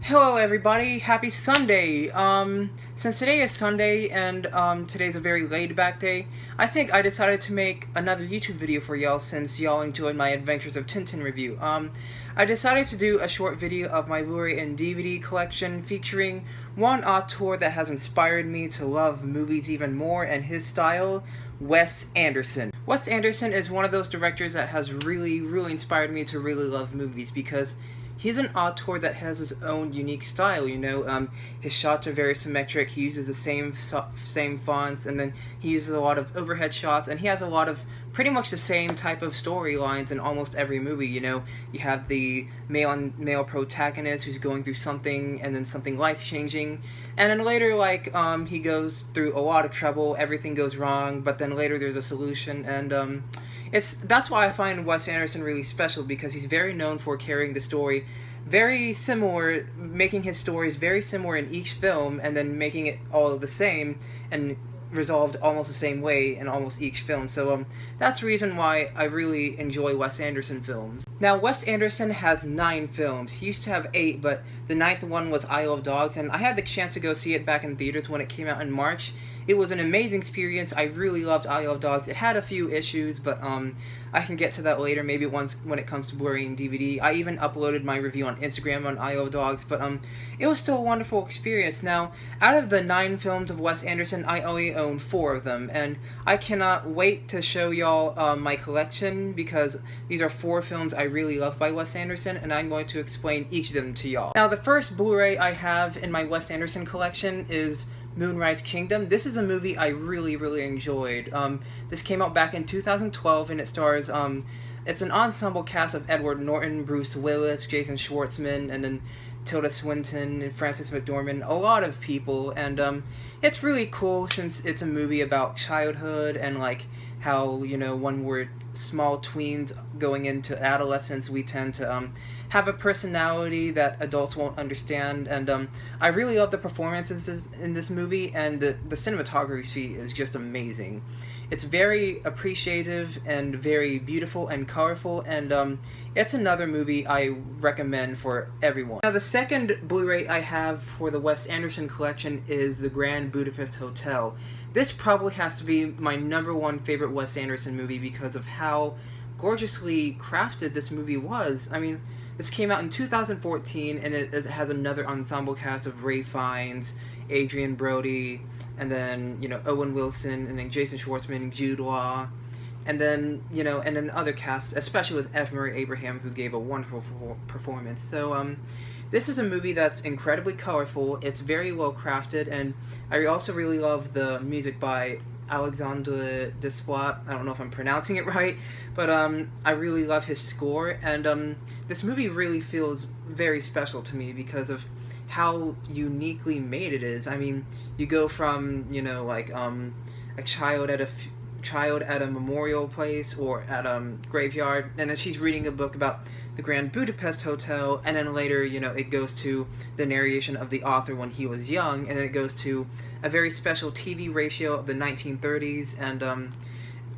Hello everybody, happy Sunday. Since today is Sunday and today's a very laid back day, I think I decided to make another YouTube video for y'all since y'all enjoyed my Adventures of Tintin review. I decided to do a short video of my Blu-ray and DVD collection featuring one auteur that has inspired me to love movies even more and his style, Wes Anderson. Wes Anderson is one of those directors that has really inspired me to really love movies because he's an auteur that has his own unique style, you know. His shots are very symmetric, he uses the same fonts, and then he uses a lot of overhead shots, and he has a lot of pretty much the same type of storylines in almost every movie, you know. You have the male protagonist who's going through something, and then something life-changing, and then later, like, he goes through a lot of trouble, everything goes wrong, but then later there's a solution, and, that's why I find Wes Anderson really special, because he's very known for carrying the story very similar, making his stories very similar in each film, and then making it all the same, and resolved almost the same way in almost each film. So that's the reason why I really enjoy Wes Anderson films. Now, Wes Anderson has 9 films. He used to have 8, but the 9th one was Isle of Dogs, and I had the chance to go see it back in theaters when it came out in March. It was an amazing experience. I really loved Isle of Dogs. It had a few issues, but I can get to that later, maybe once when it comes to Blu-ray and DVD. I even uploaded my review on Instagram on Isle of Dogs, but it was still a wonderful experience. Now, out of the 9 films of Wes Anderson, I only own 4 of them, and I cannot wait to show y'all my collection, because these are 4 films I really love by Wes Anderson, and I'm going to explain each of them to y'all. Now, the first Blu-ray I have in my Wes Anderson collection is Moonrise Kingdom. This is a movie I really enjoyed. This came out back in 2012, and it stars, it's an ensemble cast of Edward Norton, Bruce Willis, Jason Schwartzman, and then Tilda Swinton and Frances McDormand, a lot of people, and it's really cool since it's a movie about childhood and like how, you know, when we're small tweens going into adolescence, we tend to have a personality that adults won't understand, and I really love the performances in this movie, and the cinematography is just amazing. It's very appreciative and very beautiful and colorful, and it's another movie I recommend for everyone. Now, the second Blu-ray I have for the Wes Anderson collection is The Grand Budapest Hotel. This probably has to be my #1 favorite Wes Anderson movie because of how gorgeously crafted this movie was. I mean, this came out in 2014, and it has another ensemble cast of Ralph Fiennes, Adrien Brody, and then, you know, Owen Wilson, and then Jason Schwartzman, Jude Law, and then, you know, and then other casts, especially with F. Murray Abraham, who gave a wonderful performance. So, this is a movie that's incredibly colorful, it's very well crafted, and I also really love the music by Alexandre Desplat. I don't know if I'm pronouncing it right, but I really love his score, and this movie really feels very special to me because of how uniquely made it is. I mean, you go from, you know, like a child at a memorial place or at a graveyard, and then she's reading a book about the Grand Budapest Hotel, and then later, you know, it goes to the narration of the author when he was young, and then it goes to a very special TV ratio of the 1930s, and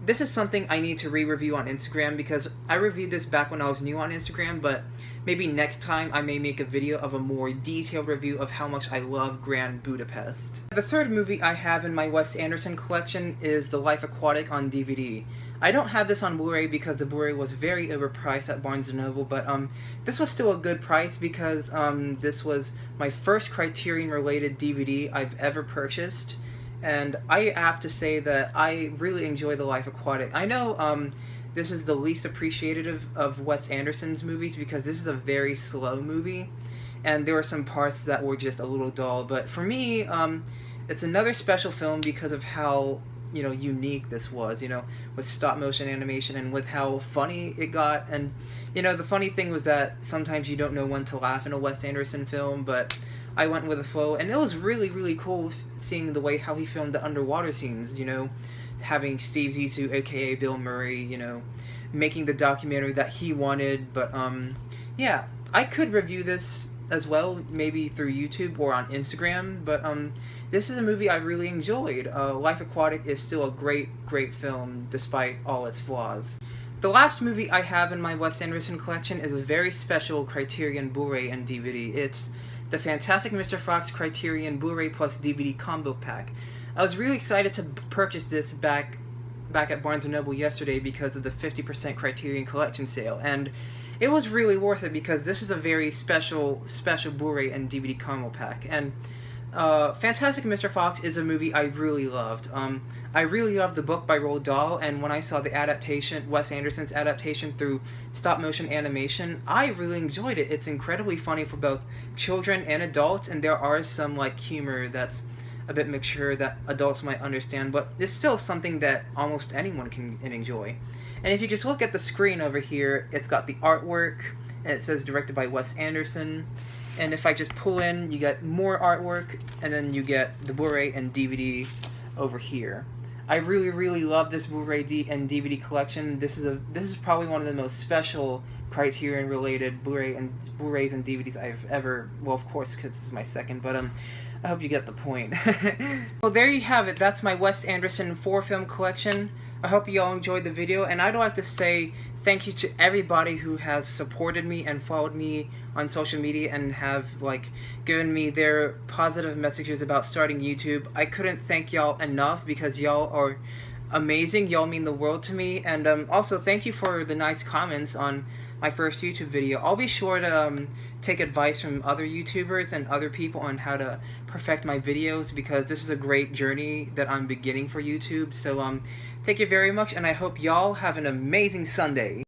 this is something I need to re-review on Instagram, because I reviewed this back when I was new on Instagram, but maybe next time I may make a video of a more detailed review of how much I love Grand Budapest. The third movie I have in my Wes Anderson collection is The Life Aquatic on DVD. I don't have this on Blu-ray because the Blu-ray was very overpriced at Barnes & Noble, but this was still a good price because this was my first Criterion-related DVD I've ever purchased. And I have to say that I really enjoy The Life Aquatic. I know this is the least appreciated of Wes Anderson's movies because this is a very slow movie, and there were some parts that were just a little dull. But for me, it's another special film because of how, you know, unique this was, you know, with stop-motion animation and with how funny it got. And, you know, the funny thing was that sometimes you don't know when to laugh in a Wes Anderson film, but I went with the flow, and it was really cool seeing the way how he filmed the underwater scenes, you know, having Steve Zissou, aka Bill Murray, you know, making the documentary that he wanted. But yeah, I could review this as well, maybe through YouTube or on Instagram, but this is a movie I really enjoyed. Life Aquatic is still a great film despite all its flaws. The last movie I have in my Wes Anderson collection is a very special Criterion Blu-ray and DVD. It's the Fantastic Mr. Fox Criterion Blu-ray plus DVD combo pack. I was really excited to purchase this back at Barnes & Noble yesterday because of the 50% Criterion Collection sale, and it was really worth it because this is a very special Blu-ray and DVD combo pack. And Fantastic Mr. Fox is a movie I really loved. I really loved the book by Roald Dahl, and when I saw the adaptation, Wes Anderson's adaptation through stop-motion animation, I really enjoyed it. It's incredibly funny for both children and adults, and there are some like humor that's a bit mature that adults might understand, but it's still something that almost anyone can enjoy. And if you just look at the screen over here, it's got the artwork, and it says directed by Wes Anderson. And if I just pull in, you get more artwork, and then you get the Blu-ray and DVD over here. I really love this Blu-ray and DVD collection. This is probably one of the most special Criterion-related Blu-rays and DVDs I've ever. Well, of course, because this is my second, but I hope you get the point. Well, there you have it. That's my Wes Anderson 4-film collection. I hope you all enjoyed the video, and I'd like to say thank you to everybody who has supported me and followed me on social media and have given me their positive messages about starting YouTube. I couldn't thank y'all enough because y'all are amazing. Y'all mean the world to me, and also thank you for the nice comments on my first YouTube video. I'll be sure to take advice from other YouTubers and other people on how to perfect my videos because this is a great journey that I'm beginning for YouTube. So thank you very much, and I hope y'all have an amazing Sunday.